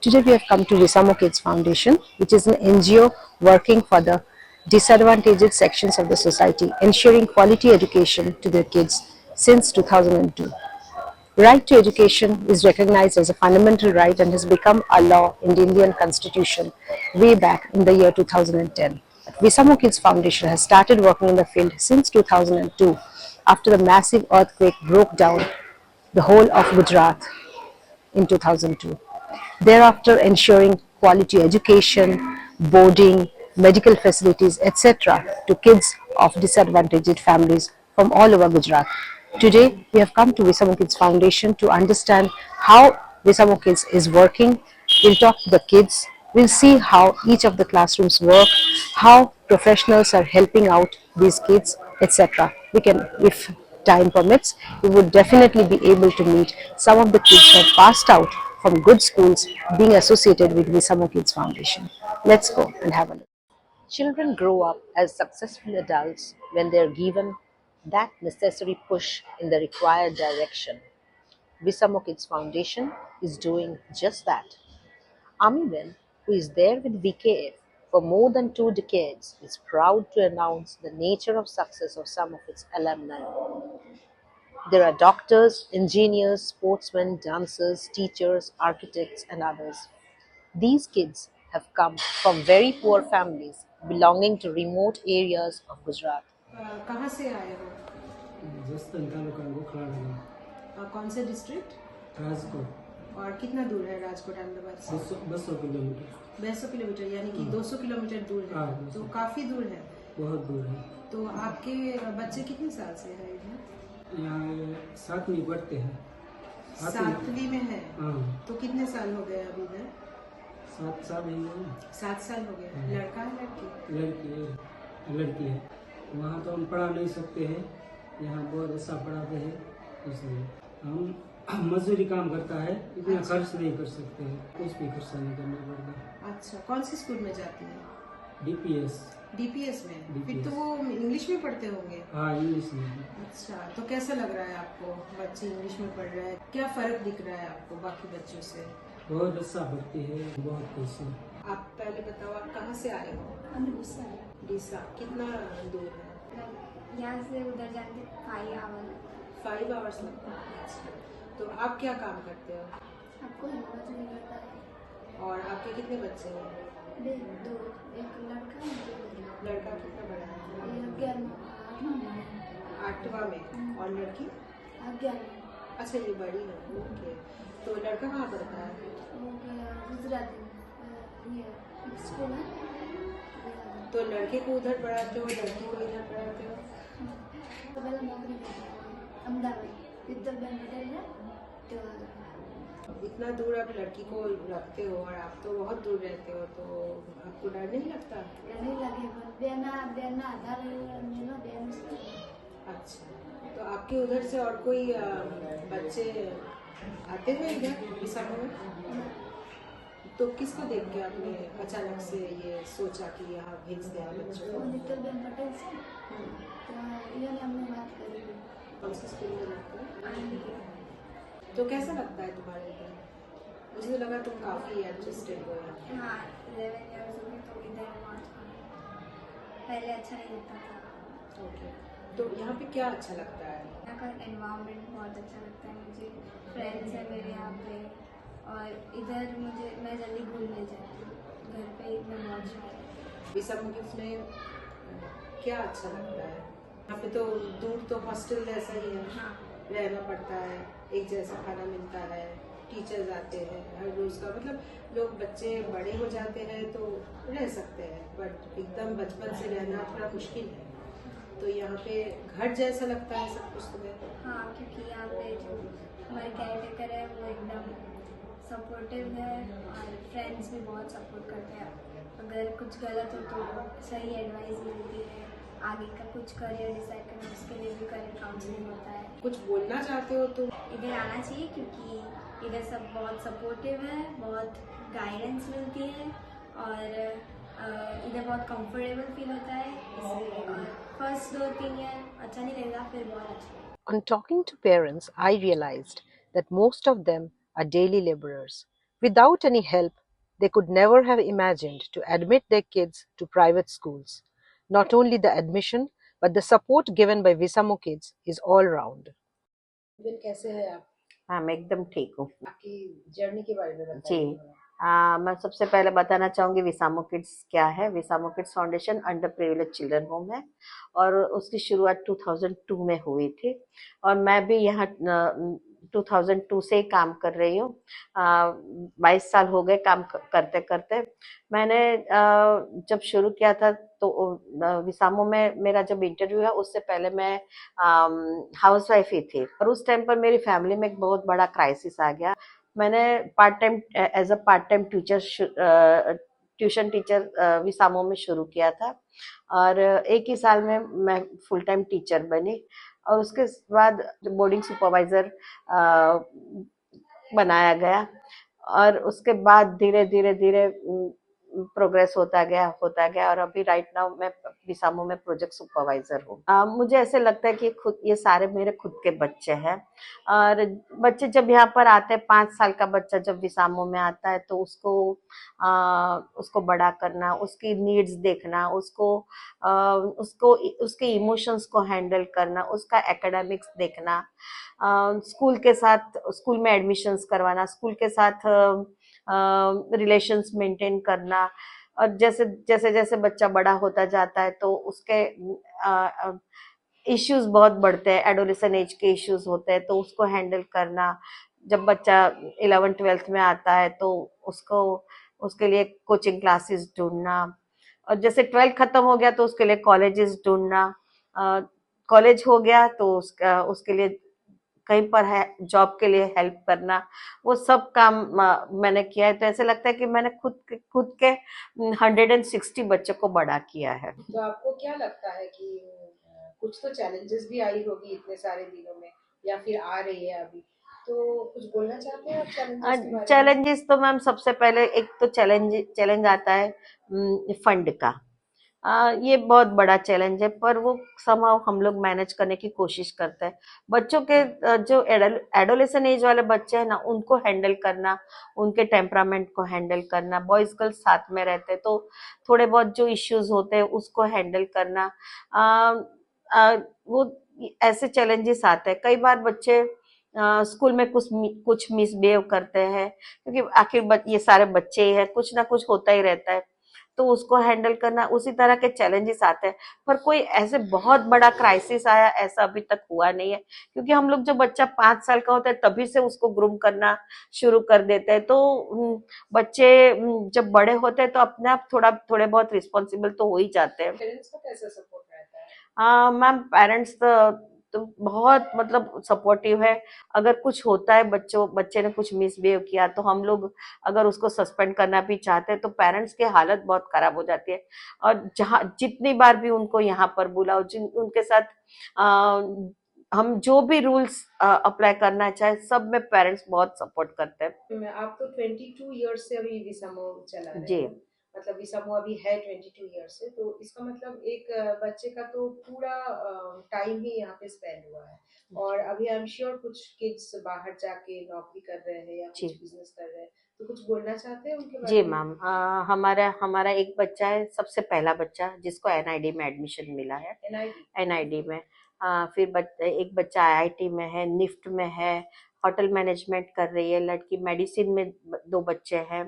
Today we have come to Visamo Kids Foundation, which is an NGO working for the disadvantaged sections of the society, ensuring quality education to their kids since 2002. Right to education is recognized as a fundamental right and has become a law in the Indian Constitution way back in the year 2010. Visamo Kids Foundation has started working in the field since 2002 after the massive earthquake broke down the whole of Gujarat in 2002. Thereafter, ensuring quality education, boarding, medical facilities, etc. to kids of disadvantaged families from all over Gujarat. Today, we have come to Visamo Kids Foundation to understand how Visamo Kids is working. We'll talk to the kids. We'll see how each of the classrooms work, how professionals are helping out these kids, etc. We can, if time permits, we would definitely be able to meet some of the kids who have passed out from good schools being associated with Visamo Kids Foundation. Let's go and have a look. Children grow up as successful adults when they are given that necessary push in the required direction. Visamo Kids Foundation is doing just that. Amiben, who is there with VKF for more than 2 decades, is proud to announce the nature of success of some of its alumni. There are doctors, engineers, sportsmen, dancers, teachers, architects, and others. These kids have come from very poor families belonging to remote areas of Gujarat. कहाँ से आए हो? जसदन तालुका गोखला नगर। कौन से district? Rajkot. और कितना दूर है राजकोट अहमदाबाद से? 200 किलोमीटर। 200 किलोमीटर यानी कि 200 किलोमीटर दूर है। हाँ, तो काफी दूर है। बहुत दूर है। तो आपके बच्चे कितने साल से है इधर? यहाँ 7वीं पढ़ते हैं। 7वीं में है। हाँ। तो कितने साल हो गए अभी इधर? 7 साल है। 7 साल हो गए। हाँ। लड़का है लड़की? लड़की है। वहाँ तो हम पढ़ा नहीं सकते हैं, यहाँ बहुत अच्छा पढ़ाते हैं, इसलिए हम मजदूरी काम करता है, इतना खर्च नहीं कर सकते हैं, कुछ भी खर्चा नहीं करना पड़ता। अच्छा, कौन सी स्कूल में जाती है? डीपीएस में। फिर तो वो इंग्लिश में पढ़ते होंगे? हाँ, इंग्लिश में। अच्छा, तो कैसा लग रहा है आपको? बच्चे इंग्लिश में पढ़ रहे हैं, क्या फर्क दिख रहा है आपको बाकी बच्चों से? बहुत अच्छा पढ़ती है, बहुत खुश है। आप पहले बताओ, आप कहाँ से आए हो? डीसा। कितना दूर है यहाँ से? उधर जाते 5 आवर्स लगता है। अच्छा, तो आप क्या काम करते हो? आपको मजदूरी करता है। और आपके कितने बच्चे हैं? 2, एक लड़का है। लड़का कितना बड़ा है? 8वां में। और लड़की? 11। अच्छा, ये बड़ी है। ओके, तो लड़का कहाँ पढ़ता है? गुजरात ये स्कूल है। तो लड़के को उधर पढ़ाते हो, लड़की को इधर पढ़ाते हो? पहले नौकरी करते हैं अहमदाबाद विद्या बैंक होटल है। इतना दूर आप लड़की को रखते हो और आप तो बहुत दूर रहते हो, तो आपको डर नहीं लगता? डर नहीं लगे, आधार अच्छा, तो आपके उधर से और कोई बच्चे आते हैं इधर विशाखा में? तो किसको देख के आपने अचानक से ये सोचा कि यहाँ भेज दिया बच्चों को? पटेल से। तो ये हमने बात करी। कौन से स्कूल में लगता है? तो कैसा लगता है तुम्हारे इधर? मुझे तो लगा तुम काफी एडजस्टेड हो यहाँ। हाँ, 11 इयर्स हो गए तो इधर पहले अच्छा नहीं लगता था। ओके, तो यहाँ पे क्या अच्छा लगता है? यहाँ का एनवायरनमेंट बहुत अच्छा लगता है मुझे। फ्रेंड्स हैं मेरे यहाँ पे, और इधर मैं जल्दी घुल नहीं जाती हूँ। घर पे मैं बहुत शांत। विशाखा किड्स में क्या अच्छा लगता है? यहाँ पे तो दूर तो हॉस्टल जैसा ही है। हाँ। रहना पड़ता है, एक जैसा खाना मिलता है, टीचर्स आते हैं हर रोज का, मतलब लोग बच्चे बड़े हो जाते हैं तो रह सकते हैं, बट एकदम बचपन से रहना थोड़ा मुश्किल है। तो यहाँ पे घर जैसा लगता है सब कुछ तुम्हें? हाँ, क्योंकि यहाँ पे जो हमारे केयर टेकर है वो एकदम सपोर्टिव है, और फ्रेंड्स भी बहुत सपोर्ट करते हैं। अगर कुछ गलत हो तो सही एडवाइस मिलती है, आगे का कुछ करियर डिसाइड करना उसके लिए भी करियर काउंसलिंग होता है। कुछ बोलना चाहते हो तो इधर आना चाहिए, क्योंकि इधर सब बहुत सपोर्टिव है, बहुत गाइडेंस मिलती है, और इधर बहुत कंफर्टेबल फील होता है, इसलिए। और फर्स्ट 2-3 ईयर अच्छा नहीं लगेगा, फिर बहुत अच्छा। On talking to parents, I realized that most of them are daily laborers. Without any help, they could never have imagined to admit their kids to private schools. Not only the admission, but the support given by Visamo Kids is all round. फिर कैसे है आप? हाँ, मैं एकदम ठीक हूँ। आपकी जर्नी के बारे में जी। बताइए थोड़ा। मैं सबसे पहले बताना चाहूँगी विसामो किड्स क्या है। Visamo kids foundation under privilege children home है और उसकी शुरुआत 2002 में हुई थी और मैं भी यहाँ 2002 से ही काम कर रही हूँ। 22 साल हो गए काम करते करते। मैंने जब शुरू किया था तो विसामो में मेरा जब इंटरव्यू है उससे पहले मैं हाउस वाइफ ही थी और उस टाइम पर मेरी फैमिली में एक बहुत बड़ा क्राइसिस आ गया। मैंने as a part time tuition teacher Visamo में शुरू किया था और एक ही साल में मैं फुल टाइम टीचर बनी और उसके बाद बोर्डिंग सुपरवाइजर बनाया गया और उसके बाद धीरे धीरे धीरे प्रोग्रेस होता गया और अभी राइट नाउ मैं विसामो में प्रोजेक्ट सुपरवाइजर हूँ। मुझे ऐसे लगता है कि खुद ये सारे मेरे खुद के बच्चे हैं और बच्चे जब यहाँ पर आते हैं 5 साल का बच्चा जब विसामो में आता है तो उसको बड़ा करना, उसकी नीड्स देखना, उसके इमोशंस को हैंडल करना, उसका एकेडमिक्स देखना, स्कूल में एडमिशन्स करवाना, स्कूल के साथ रिलेशंस मेंटेन करना और जैसे जैसे बच्चा बड़ा होता जाता है तो उसके इश्यूज बहुत बढ़ते हैं, एडोलेसेंट एज के इश्यूज होते हैं तो उसको हैंडल करना। जब बच्चा 11th-12th में आता है तो उसके लिए कोचिंग क्लासेस ढूंढना और जैसे 12th खत्म हो गया तो उसके लिए कॉलेजेस ढूंढना, कॉलेज हो गया तो उसके लिए कहीं पर है जॉब के लिए हेल्प करना, वो सब काम मैंने किया है। तो ऐसे लगता है कि मैंने खुद के 160 बच्चों को बड़ा किया है। तो आपको क्या लगता है कि कुछ तो चैलेंजेस भी आई होगी इतने सारे दिनों में या फिर आ रही है अभी, तो कुछ बोलना चाहते हैं आप चैलेंजेस के बारे में? चैलेंजेस तो मैम सबसे पहले एक तो चैलेंज आता है फंड का। ये बहुत बड़ा चैलेंज है पर वो समहाउ हम लोग मैनेज करने की कोशिश करते हैं। बच्चों के जो एडोलेसेंट एज वाले बच्चे हैं ना उनको हैंडल करना, उनके टेम्परामेंट को हैंडल करना, बॉयज गर्ल्स साथ में रहते तो थोड़े बहुत जो इश्यूज होते हैं उसको हैंडल करना, वो ऐसे चैलेंजेस आते हैं। कई बार बच्चे स्कूल में कुछ मिसबिहेव करते हैं क्योंकि आखिर ये सारे बच्चे ही हैं, कुछ ना कुछ होता ही रहता है तो उसको हैंडल करना, उसी तरह के चैलेंजेस आते हैं। पर कोई ऐसे बहुत बड़ा क्राइसिस आया ऐसा अभी तक हुआ नहीं है क्योंकि हम लोग जब बच्चा 5 साल का होता है तभी से उसको ग्रूम करना शुरू कर देते हैं तो बच्चे जब बड़े होते हैं तो अपने आप थोड़े बहुत रिस्पॉन्सिबल तो हो ही जाते हैं। पेरेंट्स का कैसा सपोर्ट रहता है? मैम पेरेंट्स तो बहुत मतलब सपोर्टिव है। अगर कुछ होता है बच्चे ने कुछ मिसबिहेव किया तो हम लोग अगर उसको सस्पेंड करना भी चाहते हैं तो पेरेंट्स की हालत बहुत खराब हो जाती है और जहाँ जितनी बार भी उनको यहाँ पर बुलाओ उनके साथ हम जो भी रूल्स अप्लाई करना चाहे सब में पेरेंट्स बहुत सपोर्ट करते हैं। आप तो 22 इयर्स से अभी विसामो चला रहे जी। हैं, मतलब विसामो अभी है 22 इयर्स से, तो इसका मतलब एक बच्चे का तो पूरा टाइम ही यहाँ पे स्पेंड हुआ है और अभी आई एम श्योर कुछ किड्स बाहर जाके नौकरी कर रहे हैं या कुछ बिजनेस कर रहे हैं, तो कुछ बोलना चाहते हैं उनके बारे जी में? मैम, हमारा एक बच्चा है, सबसे पहला बच्चा जिसको एनआईडी में एडमिशन मिला है। एनआईडी में फिर एक बच्चा आईआईटी में है, निफ्ट में है, होटल मैनेजमेंट कर रही है लड़की। मेडिसिन में 2 बच्चे हैं,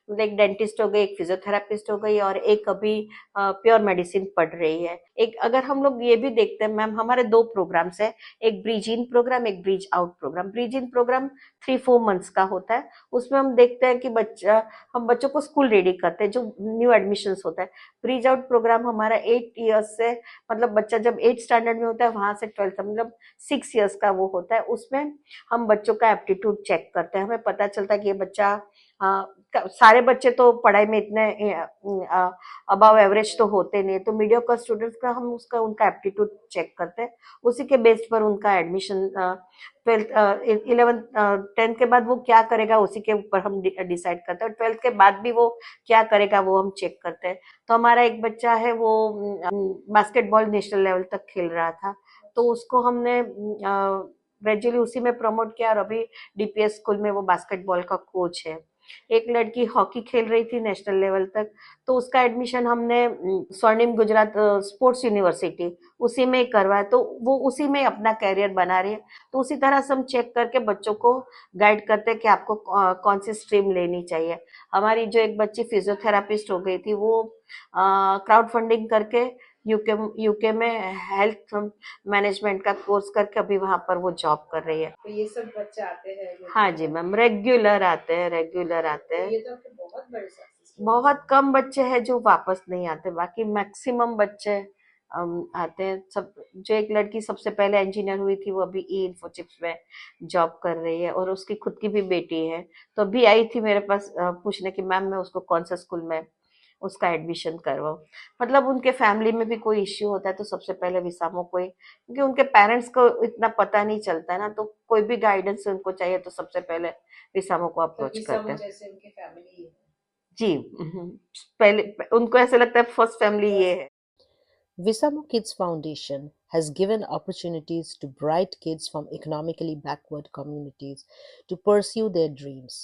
एक डेंटिस्ट हो गई, एक फिजियोथेरापिस्ट हो गई और एक अभी प्योर मेडिसिन पढ़ रही है। एक अगर हम लोग ये भी देखते हैं मैम, हमारे 2 प्रोग्राम्स है, एक ब्रिज इन प्रोग्राम, एक bridge out program. Bridge in program 3-4 months का होता है, उसमें हम देखते हैं कि हम बच्चों को स्कूल रेडी करते हैं जो न्यू एडमिशन्स होता है। ब्रिज आउट प्रोग्राम हमारा 8 इयर्स से, मतलब बच्चा जब 8th स्टैंडर्ड में होता है वहां से 12th मतलब 6 इयर्स का वो होता है। उसमें हम बच्चों का एप्टीट्यूड चेक करते हैं, हमें पता चलता है कि ये बच्चा सारे बच्चे तो पढ़ाई में इतने अबव एवरेज तो होते नहीं, तो मीडियोकर स्टूडेंट्स का हम उनका एप्टीट्यूड चेक करते हैं, उसी के बेस पर उनका एडमिशन 11th 10th के बाद वो क्या करेगा उसी के ऊपर हम डिसाइड करते हैं, 12th के बाद भी वो क्या करेगा वो हम चेक करते हैं। तो हमारा एक बच्चा है वो बास्केटबॉल नेशनल लेवल तक खेल रहा था, तो उसको हमने ग्रेजुअली उसी में प्रमोट किया और अभी डीपीएस स्कूल में वो बास्केटबॉल का कोच है। एक लड़की हॉकी खेल रही थी नेशनल लेवल तक, तो उसका एडमिशन हमने स्वर्णिम गुजरात स्पोर्ट्स यूनिवर्सिटी उसी में ही करवाया, तो वो उसी में अपना कैरियर बना रही है। तो उसी तरह से हम चेक करके बच्चों को गाइड करते हैं कि आपको कौन सी स्ट्रीम लेनी चाहिए। हमारी जो एक बच्ची फिजियोथेरापिस्ट हो गई थी, वो क्राउड फंडिंग करके यूके यूके में हेल्थ मैनेजमेंट का कोर्स करके अभी वहां पर वो जॉब कर रही है। तो ये सब बच्चे आते हैं हाँ जी मैम, रेगुलर आते हैं, रेगुलर आते हैं। ये तो आपके बहुत बड़े सक्सेस। बहुत कम बच्चे हैं जो वापस नहीं आते, बाकी मैक्सिमम बच्चे आते हैं सब। जो एक लड़की सबसे पहले इंजीनियर हुई थी, वो अभी ई इन्फोचिप्स में जॉब कर रही है, और उसकी खुद की भी बेटी है। तो अभी आई थी मेरे पास पूछने की मैम मैं उसको कौन सा स्कूल में उसका एडमिशन करवाऊं। मतलब उनके फैमिली में भी कोई इश्यू होता है तो सबसे पहले विसामो को ही, क्योंकि उनके पेरेंट्स को इतना पता नहीं चलता है ना, तो कोई भी गाइडेंस उनको चाहिए तो सबसे पहले विसामो को अप्रोच करते हैं। जैसे उनकी फैमिली है। जी पहले उनको ऐसा लगता है फर्स्ट फैमिली ये है। Visamo Kids Foundation has given opportunities to bright kids from economically backward communities to pursue their dreams.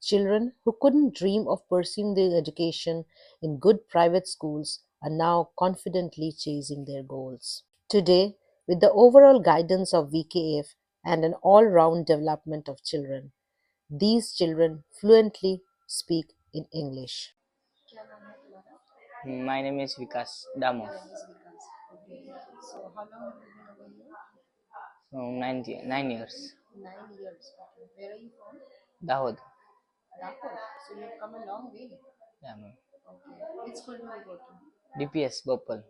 Children who couldn't dream of pursuing their education in good private schools are now confidently chasing their goals. Today, with the overall guidance of VKF and an all round development of children, these children fluently speak in English. My name is Vikas Damo. So how long have you been over here? So 9 years. 9 years. Okay. Where are you from? Dahod. Dhaka. So you've come a long way. Yeah, ma'am. Okay. Which school do you go to? DPS Bhopal.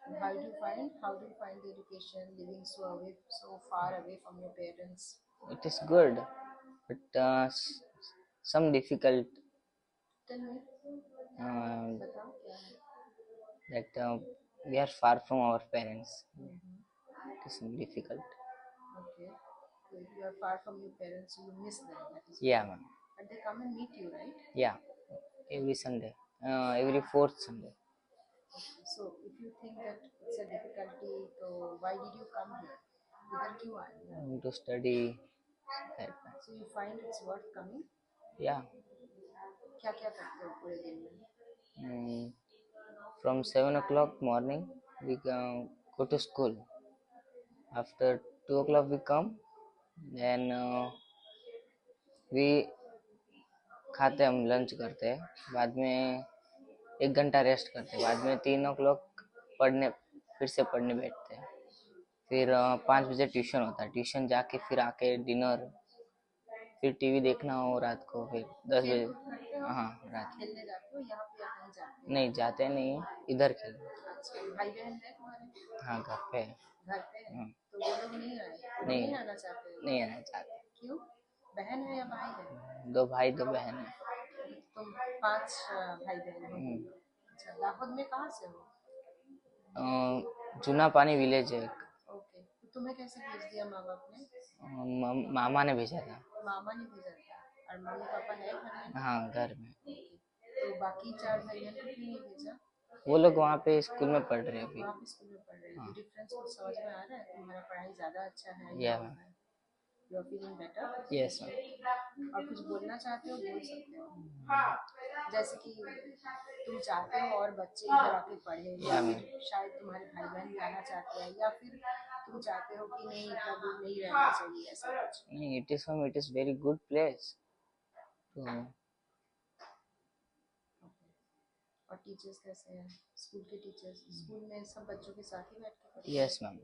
And how do you find the education living so far away from your parents? It is good, but some difficult Tell me. uh, बताओ क्या है? that we are far from our parents. It is difficult. Okay. So you are far from your parents, so you miss them. That is Yeah, ma'am. But they come and meet you, right? Yeah, every Sunday, every fourth Sunday. Okay. So if you think that it's a difficulty, so why did you come here? इधर क्यों आए? To study. That. So you find it's worth coming? Yeah. क्या क्या करते हो पूरे दिन में? From 7 o'clock morning we go to school. After 2 o'clock we come, then we खाते हम लंच करते हैं, बाद में 1 घंटा रेस्ट करते हैं, बाद में 3 o'clock फिर से पढ़ने बैठते हैं, फिर 5 बजे ट्यूशन होता है, ट्यूशन जाके फिर आके डिनर, फिर टीवी देखना हो रात को, फिर 10 बजे। हाँ रात। खेलने जाते हो यहाँ पे या कहीं जाते हो? नहीं जाते नहीं, इधर खेलते। अच्छा, भाई बहन है तुम्हारे? हाँ घर पे है। घर पे है? हाँ। तो वो लोग नहीं आए? नहीं आना चाहते हो? नहीं आना चाहते। क्यों? बहन है या भाई है? 2 भाई 2 बहन है। तुम 5 भाई बहन हो? अच्छा, दाहोद में कहाँ से हो? जूना पानी विलेज है एक। ओके, तो तुम्हें कैसे भेज दिया माँ बाप ने? मामा ने भेजा था। मामा ने भेजा था। और मम्मी पापा है घर में? हाँ घर में। तो बाकी 4 भाई बहन को क्यों नहीं भेजा? वो लोग वहाँ पे स्कूल में पढ़ रहे हैं अभी। वहाँ पे स्कूल में पढ़ रहे हैं। हाँ। तो डिफरेंस कुछ समझ में आ रहा है? तुम्हारा पढ़ाई ज़्यादा अच्छा है? Yeah, ma'am. You are feeling better? Yes ma'am. और कुछ बोलना चाहते हो बोल सकते हो, जैसे कि तुम चाहते हो और बच्चे इधर आके पढ़े, या फिर शायद तुम्हारे भाई बहन भी आना चाहते हैं, या फिर तुम चाहते हो कि नहीं इतना दूर नहीं रहना चाहिए, ऐसा कुछ? नहीं, it is very good place. तो और टीचर्स कैसे हैं? स्कूल के टीचर्स स्कूल में सब बच्चों के साथ ही बैठ के पढ़ते हैं? yes ma'am.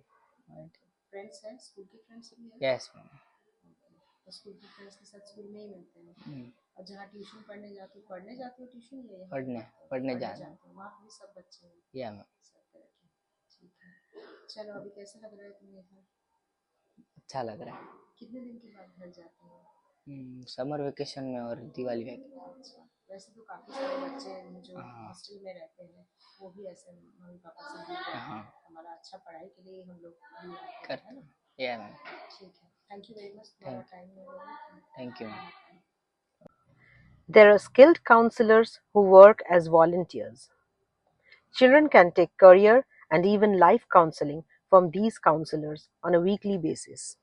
Right. फ्रेंड्स हैं? स्कूल के फ्रेंड्स भी हैं? Yes ma'am. तो स्कूल के फ्रेंड्स के साथ स्कूल में ही मिलते हैं। और जहाँ ट्यूशन पढ़ने जाते हो ट्यूशन, या यहाँ पढ़ने जाते हो, वहाँ भी सब बच्चे हैं? या मैम। सब तरह के। ठीक है, चलो अभी कैसा लग रहा है तुम्हें घर? अच्छा लग रहा है। कितने दिन के बाद घर जाते हो? समर वेकेशन में और दिवाली वेकेशन। अच्छा, वैसे तो काफ़ी सारे बच्चे जो हाँ। हॉस्टल में रहते हैं वो भी ऐसे मम्मी पापा से दूर रहते हैं। हाँ। हमारा अच्छा पढ़ाई के लिए हम लोग दूर रहते हैं, करते है ना? हैं। या मैम। ठीक है, थैंक यू वेरी मच तुम्हारा time. Thank you ma'am. There are skilled counselors who work as volunteers. Children can take career and even life counseling from these counselors on a weekly basis.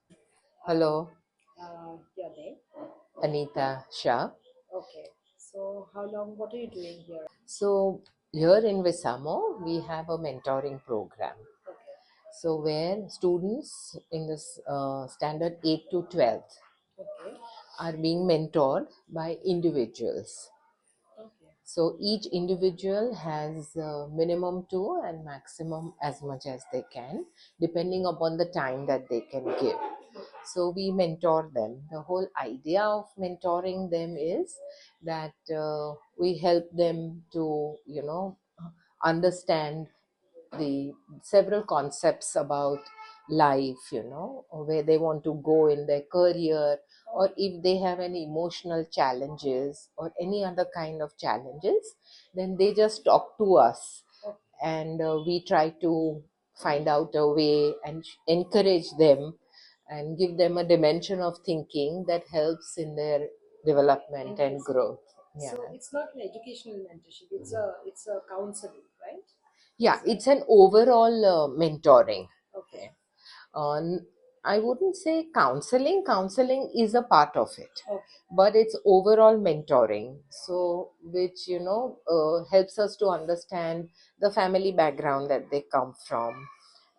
Hello, Your name? Anita Shah. Okay. So how long, what are you doing here? So here in Visamo, we have a mentoring program. So where students in this standard 8 to 12th Okay. are being mentored by individuals. Okay. So each individual has minimum 2 and maximum as much as they can, depending upon the time that they can give. So we mentor them. The whole idea of mentoring them is that we help them to, understand the several concepts about life, or where they want to go in their career, or if they have any emotional challenges or any other kind of challenges, then they just talk to us, and we try to find out a way and encourage them and give them a dimension of thinking that helps in their development and growth. Yeah. So it's not an educational mentorship. It's a counseling, right? Yeah, it's an overall mentoring. Okay. Uh, I wouldn't say counseling. Counseling is a part of it, Okay. but it's overall mentoring. So, which helps us to understand the family background that they come from,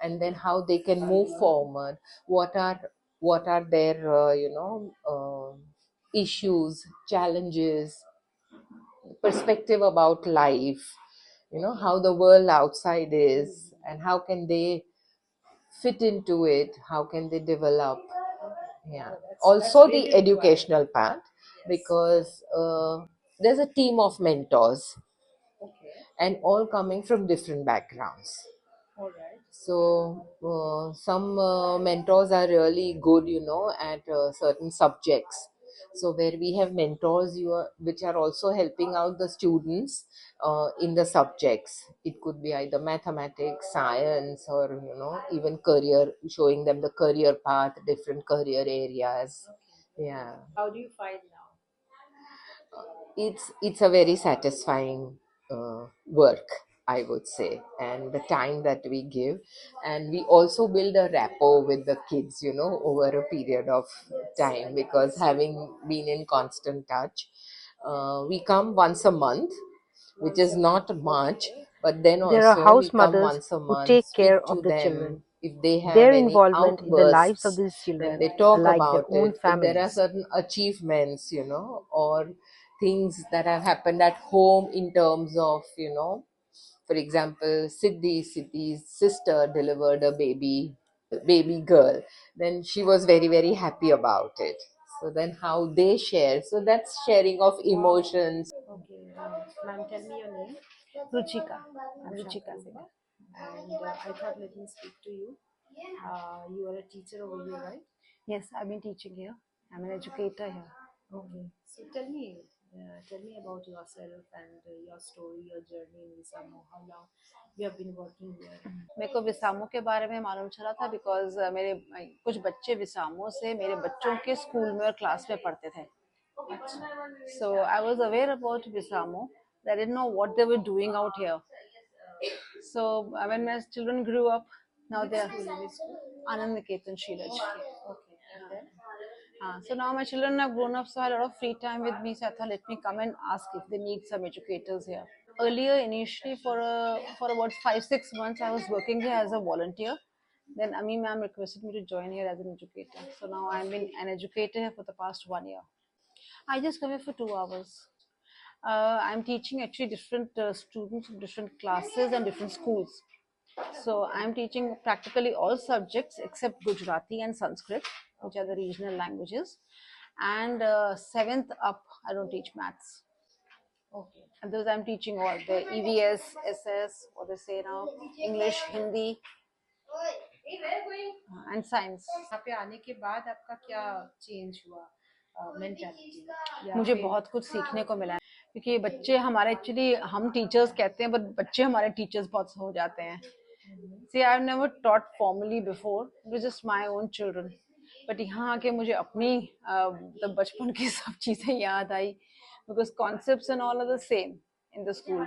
and then how they can move forward. What are their issues, challenges, perspective about life. How the world outside is, and how can they fit into it, how can they develop. Yeah, also really the educational part, because there's a team of mentors Okay. and all coming from different backgrounds. All right. So some mentors are really good, at certain subjects. So where we have mentors, which are also helping out the students in the subjects. It could be either mathematics, science, or even career, showing them the career path, different career areas. Yeah, How do you find now? it's a very satisfying work, I would say, and the time that we give, and we also build a rapport with the kids, over a period of time, because having been in constant touch, we come once a month, which is not much, but then There are also we house come mothers once a who month, take care speak to of the them. children. If they have Their any involvement in the lives of outbursts, these then children they are talk like their about own it. If there are families. certain achievements, or things that have happened at home in terms of, for example, Siddhi's sister delivered a baby girl, then she was very, very happy about it. So then how they share, so that's sharing of emotions. Okay, ma'am, tell me your name. Ruchika. I'm Ruchika Singh. And I thought let me speak to you. You are a teacher over here, right? Yes, I've been teaching here. I'm an educator here. Okay. So tell me about yourself and your story, your journey in Visamo. How long you have been working here? मेरे को विसामो के बारे में मालूम चला था because मेरे कुछ बच्चे विसामो से मेरे बच्चों के स्कूल में और क्लास में पढ़ते थे. So I was aware about Visamo. I didn't know what they were doing out here. So when my children grew up, now they are Anand Niketan Sheelaj. Okay. So now my children have grown up, so I had a lot of free time with me. So I thought, let me come and ask if they need some educators here. Earlier, initially for about 5-6 months, I was working here as a volunteer. Then Ami ma'am requested me to join here as an educator. So now I've been an educator here for the past 1 year. I just come here for 2 hours. I'm teaching actually different students from different classes and different schools. So I'm teaching practically all subjects except Gujarati and Sanskrit, which are the regional languages. And 7th up, I don't teach maths. Okay. And those I'm teaching all the EVS, SS, what they say now, English, Hindi, and science. यहाँ पे आने के बाद आपका क्या change हुआ mentality? मुझे बहुत कुछ सीखने को मिला है क्योंकि बच्चे हमारे एक्चुअली हम टीचर्स कहते हैं बट बच्चे हमारे टीचर्स बहुत हो जाते हैं. See, I've never taught formally before. It was just my own children. But यहाँ आके मुझे अपनी बचपन की सब चीज़ें याद आई because concepts and all are the same in the school.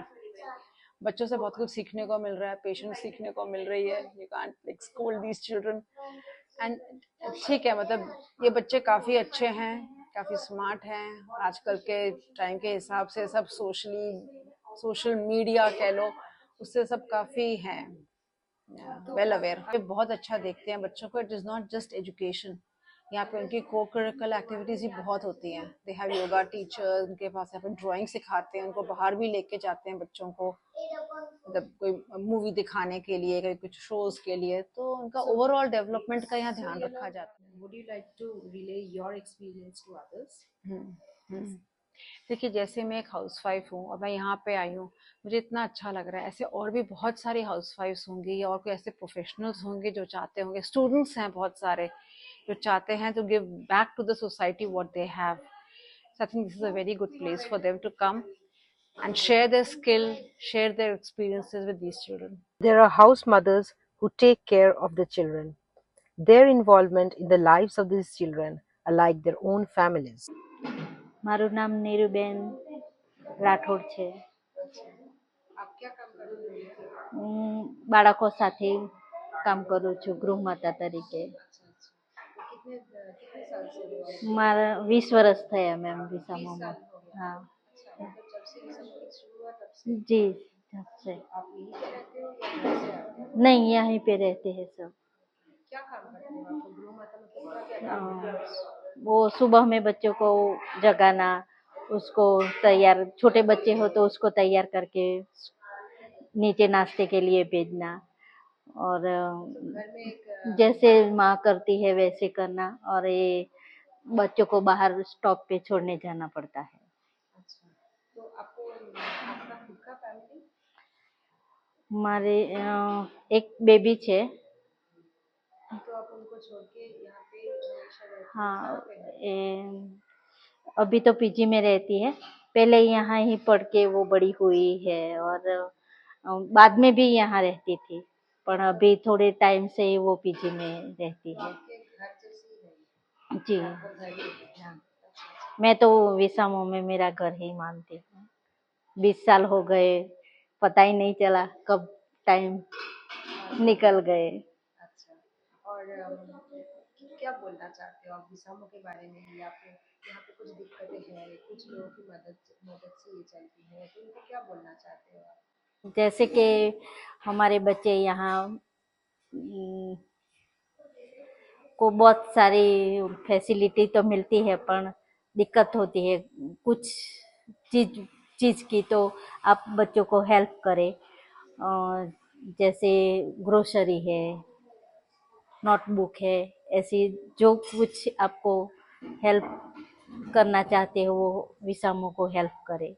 बच्चों से बहुत कुछ सीखने को मिल रहा है, पेशेंस सीखने को मिल रही है. You can't like scold these children. And ठीक है, मतलब ये बच्चे काफ़ी अच्छे हैं, काफ़ी स्मार्ट हैं, आजकल के टाइम के हिसाब से सब सोशल मीडिया कह लो, उससे सब काफ़ी हैं वेल अवेयर। बहुत अच्छा देखते हैं बच्चों को। It is not just education, यहाँ पे उनकी को करिकुलर एक्टिविटीज़ भी बहुत होती हैं। दे हैव योगा टीचर्स, उनके पास यहाँ पे ड्राइंग सिखाते हैं, उनको बाहर भी लेके जाते हैं बच्चों को, मतलब कोई मूवी दिखाने के लिए, कोई कुछ शोज के लिए, तो उनका ओवरऑल डेवलपमेंट का यहाँ ध्यान रखा जाता है। Would you like to relay your experience to others? हम्म। देखिए, जैसे मैं एक हाउसवाइफ हूँ और मैं यहाँ पे आई हूँ, मुझे इतना अच्छा लग रहा है। ऐसे और भी बहुत सारी हाउसवाइफ्स होंगी या और कोई ऐसे प्रोफेशनल्स होंगे जो चाहते होंगे, स्टूडेंट्स हैं बहुत सारे जो चाहते हैं to give back to the society what they have. So I think this is a very good place for them to come and share their skill, share their experiences with these children. There are house mothers who take care of the children. Their involvement in the lives of these children are like their own families. મારું નામ નીરુબેન રાઠોડ છે. आप क्या काम करते हो? હું બાળકો સાથે કામ કરું છું ગૃહમાતા તરીકે. कितने साल से हो आप? મારા 20 વર્ષ થયા મેમ વિસામામાં. हाँ मतलब जब से ये सब कुछ शुरू हुआ तब से जी जब से. आप यहीं पे रहते हो या घर से आते हो? नहीं यहीं पे रहते हैं सब. क्या काम करते हो आप? गृह माता मतलब क्या क्या काम करते हो? वो सुबह में बच्चों को जगाना, उसको तैयार, छोटे बच्चे हो तो उसको तैयार करके नीचे नाश्ते के लिए भेजना, और घर में एक जैसे माँ करती है वैसे करना, और ये बच्चों को बाहर स्टॉप पे छोड़ने जाना पड़ता है. अच्छा, तो आपको आपका खुद का फैमिली? हमारे एक बेबी છે. तो आप उनको छोड़ के यहाँ पे हमेशा रहते हो? हाँ कहाँ पे है? अभी तो पीजी में रहती है, पहले यहाँ ही पढ़ के वो बड़ी हुई है, और बाद में भी यहाँ रहती थी, पर अभी थोड़े टाइम से ही वो पीजी में रहती है. आपके घर जैसी है? जी आपका घर ही है? हाँ. मैं तो विसामो में मेरा घर ही मानती हूँ. 20 साल हो गए, पता ही नहीं चला कब टाइम निकल गए. अच्छा, और क्या बोलना चाहते हो आप विसामो के बारे में, या फिर यहाँ पे कुछ दिक्कतें हैं, कुछ लोगों की मदद से ये चलती है, तो उनको क्या बोलना चाहते हो आप? जैसे कि हमारे बच्चे यहाँ को बहुत सारी फैसिलिटी तो मिलती है, पर दिक्कत होती है कुछ चीज़ की, तो आप बच्चों को हेल्प करें. जैसे ग्रोसरी है, नोटबुक है, ऐसी जो कुछ आपको हेल्प करना चाहते हो वो विसामो को हेल्प करे.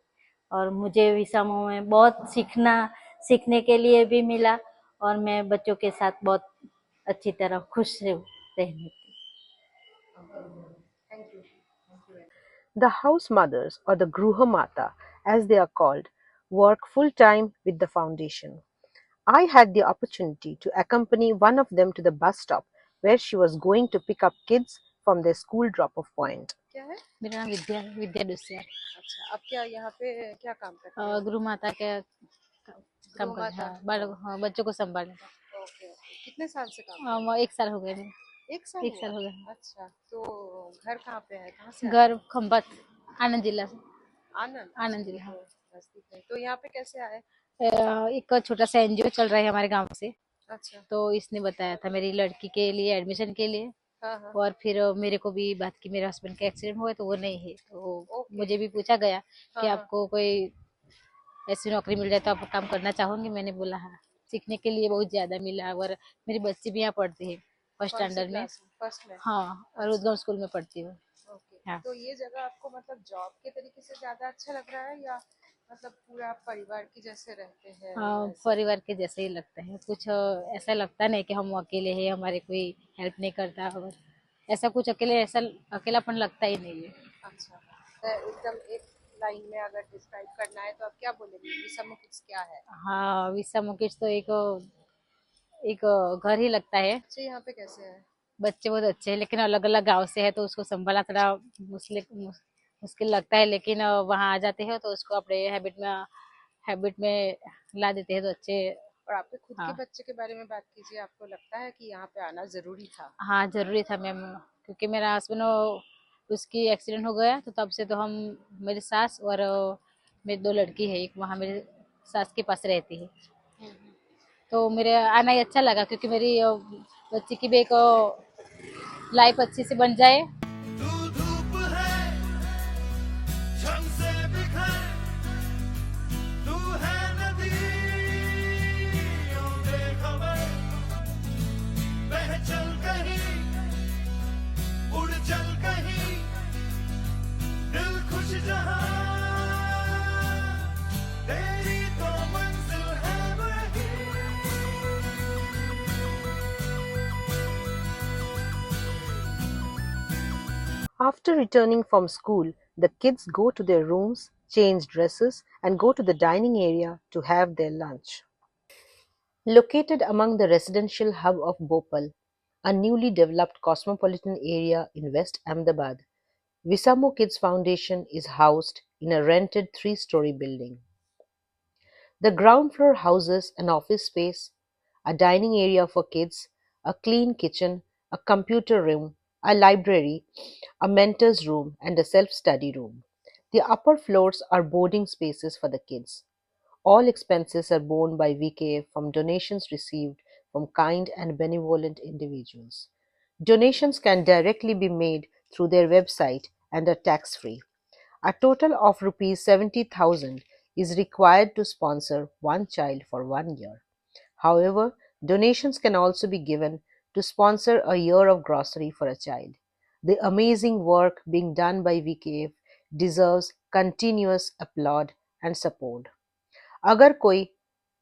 और मुझे विसामो में बहुत सीखने के लिए भी मिला, और मैं बच्चों के साथ बहुत अच्छी तरह खुश रहने की. Thank you. The house mothers, or the Gruha Mata as they are called, work full time with the foundation. I had the opportunity to accompany one of them to the bus stop where she was going to pick up kids from their school drop-off point. क्या है? मेरा नाम विद्या डुसिया. अच्छा, आप क्या यहाँ पे क्या काम करते हैं? गुरु माता के काम कर, माता? हाँ, बच्चों को संभालने का. ओके, कितने साल से काम? 1 साल हो गए मेरे. एक साल 1 साल हो हुआ? गया. अच्छा, तो घर कहाँ पे है, कहाँ से? घर खंबत, आनंद जिला से. आनंद जिला, हाँ. नजदीक है. तो यहाँ पे कैसे आए? एक छोटा सा एनजीओ चल रहा है हमारे गांव से, अच्छा. तो इसने बताया था मेरी लड़की के लिए एडमिशन के लिए. हाँ हाँ. और फिर मेरे को भी बात की, मेरे हस्बैंड का एक्सीडेंट हुआ है तो वो नहीं है, तो ओके. मुझे भी पूछा गया कि हाँ, आपको कोई ऐसी नौकरी मिल जाए तो आप काम करना चाहोगे. मैंने बोला हाँ. सीखने के लिए बहुत ज्यादा मिला, और मेरी बच्ची भी यहाँ पढ़ती है फर्स्ट स्टैंडर्ड में. फर्स्ट में? हाँ, और उद्गम स्कूल में पढ़ती हूँ. ओके. हाँ. तो ये जगह आपको मतलब जॉब के तरीके से ज्यादा अच्छा लग रहा है, या मतलब पूरा परिवार की जैसे रहते हैं? हाँ, वैसे? परिवार के जैसे ही लगता है. कुछ ऐसा लगता नहीं कि हम अकेले हैं, हमारे कोई हेल्प नहीं करता, और ऐसा कुछ अकेलापन लगता ही नहीं है. अच्छा, तो एकदम एक लाइन में अगर डिस्क्राइब करना है तो आप क्या बोलेंगे, विसामो किड्स क्या है? हाँ, विसामो किड्स तो एक घर ही लगता है. अच्छा, यहाँ पे कैसे है? बच्चे बहुत अच्छे हैं, लेकिन अलग अलग गांव से है तो उसको संभालना थोड़ा मुश्किल लगता है, लेकिन वहाँ आ जाते हैं तो उसको अपने हैबिट में ला देते हैं तो अच्छे. और आपके खुद हाँ. के बच्चे के बारे में बात कीजिए. आपको लगता है कि यहाँ पे आना जरूरी था? हाँ, जरूरी था मैम, क्योंकि मेरा हस्बैंड उसकी एक्सीडेंट हो गया, तो तब से तो हम, मेरी सास और मेरी 2 लड़की है, एक वहाँ मेरे सास के पास रहती है। तो मेरे आना ही अच्छा लगा, क्योंकि मेरी बच्ची की भी एक लाइफ अच्छी से बन जाए। तू धूप है झम से बिखर, तू है नदियों बेखबर, बह चल कहीं उड़ चल कहीं, दिल खुश जहां तेरी तो मंजिल है वही। After returning from school, the kids go to their rooms, change dresses, and go to the dining area to have their lunch. Located among the residential hub of Bhopal, a newly developed cosmopolitan area in West Ahmedabad, Visamo Kids Foundation is housed in a rented 3-story building. The ground floor houses an office space, a dining area for kids, a clean kitchen, a computer room, a library, a mentor's room, and a self-study room. The upper floors are boarding spaces for the kids. All expenses are borne by VKF from donations received from kind and benevolent individuals. Donations can directly be made through their website and are tax-free. A total of Rs 70,000 is required to sponsor one child for 1 year. However, donations can also be given to sponsor a year of grocery for a child. The amazing work being done by VKF deserves continuous applaud and support. अगर कोई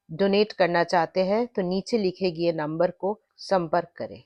donate करना चाहते हैं तो नीचे लिखे गए number को संपर्क करें।